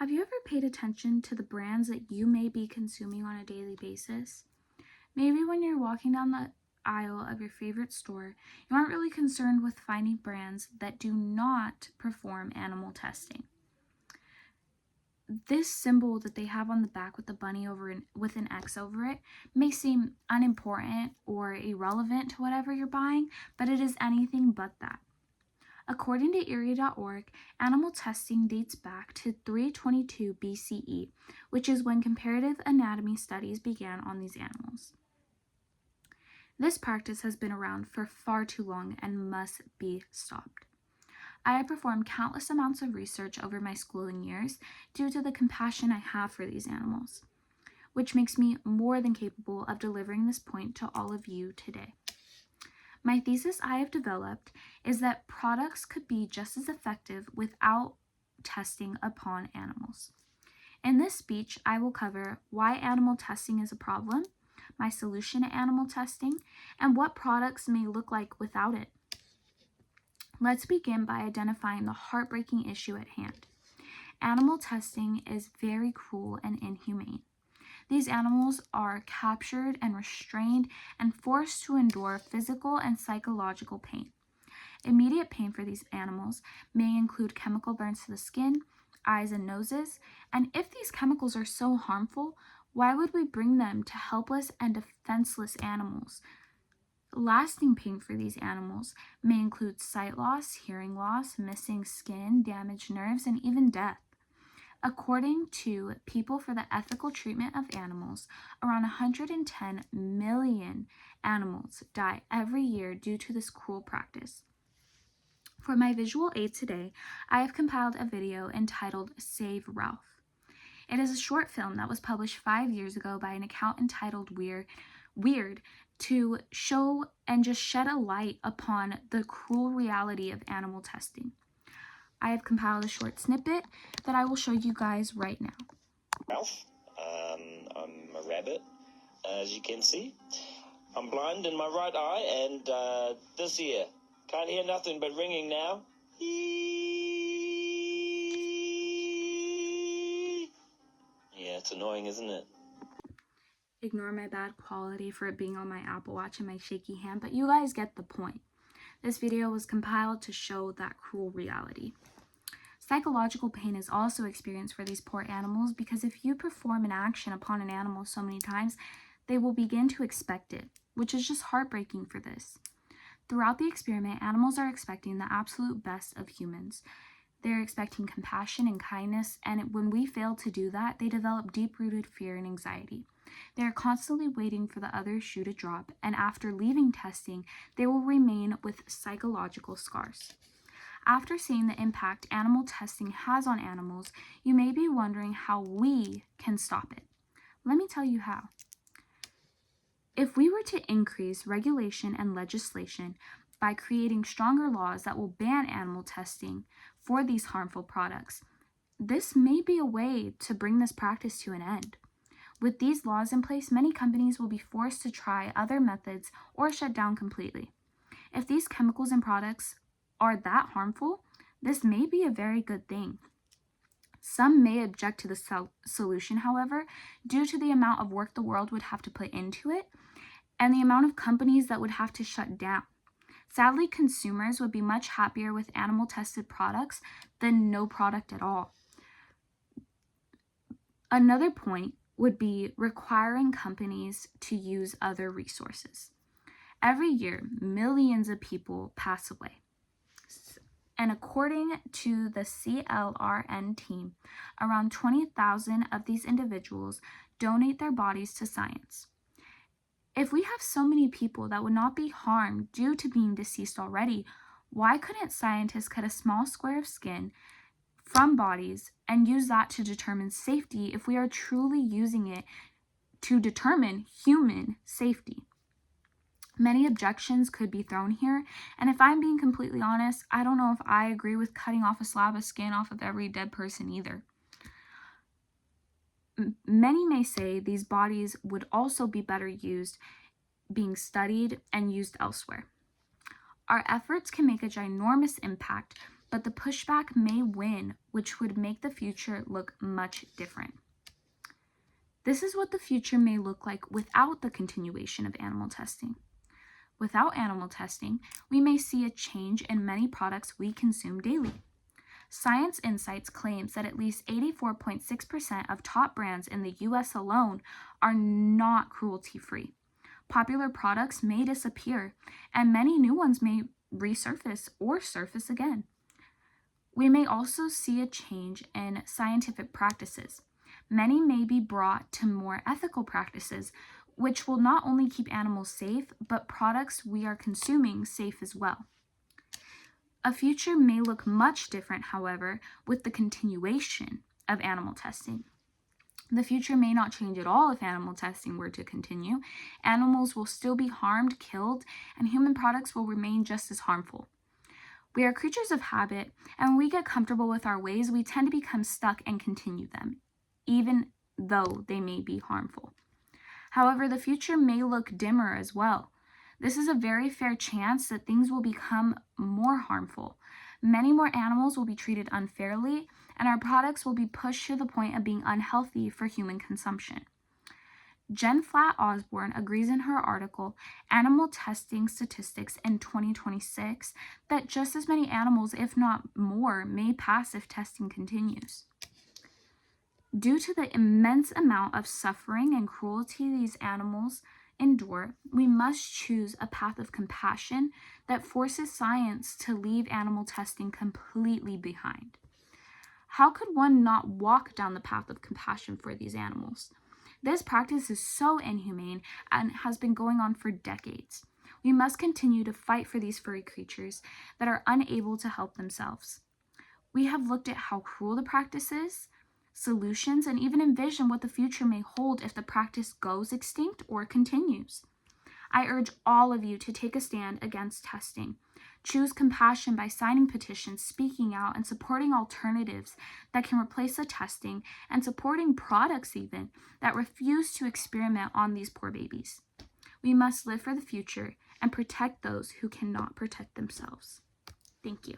Have you ever paid attention to the brands that you may be consuming on a daily basis? Maybe when you're walking down the aisle of your favorite store, you aren't really concerned with finding brands that do not perform animal testing. This symbol that they have on the back with the bunny with an X over it may seem unimportant or irrelevant to whatever you're buying, but it is anything but that. According to Erie.org, animal testing dates back to 322 BCE, which is when comparative anatomy studies began on these animals. This practice has been around for far too long and must be stopped. I have performed countless amounts of research over my schooling years due to the compassion I have for these animals, which makes me more than capable of delivering this point to all of you today. My thesis I have developed is that products could be just as effective without testing upon animals. In this speech, I will cover why animal testing is a problem, my solution to animal testing, and what products may look like without it. Let's begin by identifying the heartbreaking issue at hand. Animal testing is very cruel and inhumane. These animals are captured and restrained and forced to endure physical and psychological pain. Immediate pain for these animals may include chemical burns to the skin, eyes, and noses, and if these chemicals are so harmful, why would we bring them to helpless and defenseless animals? Lasting pain for these animals may include sight loss, hearing loss, missing skin, damaged nerves, and even death. According to People for the Ethical Treatment of Animals, around 110 million animals die every year due to this cruel practice. For my visual aid today, I have compiled a video entitled Save Ralph. It is a short film that was published 5 years ago by an account entitled Weird to show and just shed a light upon the cruel reality of animal testing. I have compiled a short snippet that I will show you guys right now. Ralph, I'm a rabbit, as you can see. I'm blind in my right eye, and this ear. Can't hear nothing but ringing now. Yeah, it's annoying, isn't it? Ignore my bad quality for it being on my Apple Watch and my shaky hand, but you guys get the point. This video was compiled to show that cruel reality. Psychological pain is also experienced for these poor animals because if you perform an action upon an animal so many times, they will begin to expect it, which is just heartbreaking for this. Throughout the experiment, animals are expecting the absolute best of humans. They're expecting compassion and kindness, and when we fail to do that, they develop deep-rooted fear and anxiety. They are constantly waiting for the other shoe to drop, and after leaving testing, they will remain with psychological scars. After seeing the impact animal testing has on animals, you may be wondering how we can stop it. Let me tell you how. If we were to increase regulation and legislation by creating stronger laws that will ban animal testing for these harmful products, this may be a way to bring this practice to an end. With these laws in place, many companies will be forced to try other methods or shut down completely. If these chemicals and products are that harmful, this may be a very good thing. Some may object to the solution, however, due to the amount of work the world would have to put into it and the amount of companies that would have to shut down. Sadly, consumers would be much happier with animal-tested products than no product at all. Another point would be requiring companies to use other resources. Every year, millions of people pass away. And according to the CLRN team, around 20,000 of these individuals donate their bodies to science. If we have so many people that would not be harmed due to being deceased already, why couldn't scientists cut a small square of skin from bodies and use that to determine safety if we are truly using it to determine human safety? Many objections could be thrown here, and if I'm being completely honest, I don't know if I agree with cutting off a slab of skin off of every dead person either. Many may say these bodies would also be better used being studied and used elsewhere. Our efforts can make a ginormous impact, but the pushback may win, which would make the future look much different. This is what the future may look like without the continuation of animal testing. Without animal testing, we may see a change in many products we consume daily. Science Insights claims that at least 84.6% of top brands in the US alone are not cruelty-free. Popular products may disappear, and many new ones may resurface or surface again. We may also see a change in scientific practices. Many may be brought to more ethical practices, which will not only keep animals safe, but products we are consuming safe as well. A future may look much different, however, with the continuation of animal testing. The future may not change at all if animal testing were to continue. Animals will still be harmed, killed, and human products will remain just as harmful. We are creatures of habit, and when we get comfortable with our ways, we tend to become stuck and continue them, even though they may be harmful. However, the future may look dimmer as well. This is a very fair chance that things will become more harmful. Many more animals will be treated unfairly, and our products will be pushed to the point of being unhealthy for human consumption. Jen Flatt Osborne agrees in her article, Animal Testing Statistics in 2026, that just as many animals, if not more, may pass if testing continues. Due to the immense amount of suffering and cruelty these animals endure, we must choose a path of compassion that forces science to leave animal testing completely behind. How could one not walk down the path of compassion for these animals? This practice is so inhumane and has been going on for decades. We must continue to fight for these furry creatures that are unable to help themselves. We have looked at how cruel the practice is, solutions, and even envision what the future may hold if the practice goes extinct or continues. I urge all of you to take a stand against testing. Choose compassion by signing petitions, speaking out, and supporting alternatives that can replace the testing, and supporting products even that refuse to experiment on these poor babies. We must live for the future and protect those who cannot protect themselves. Thank you.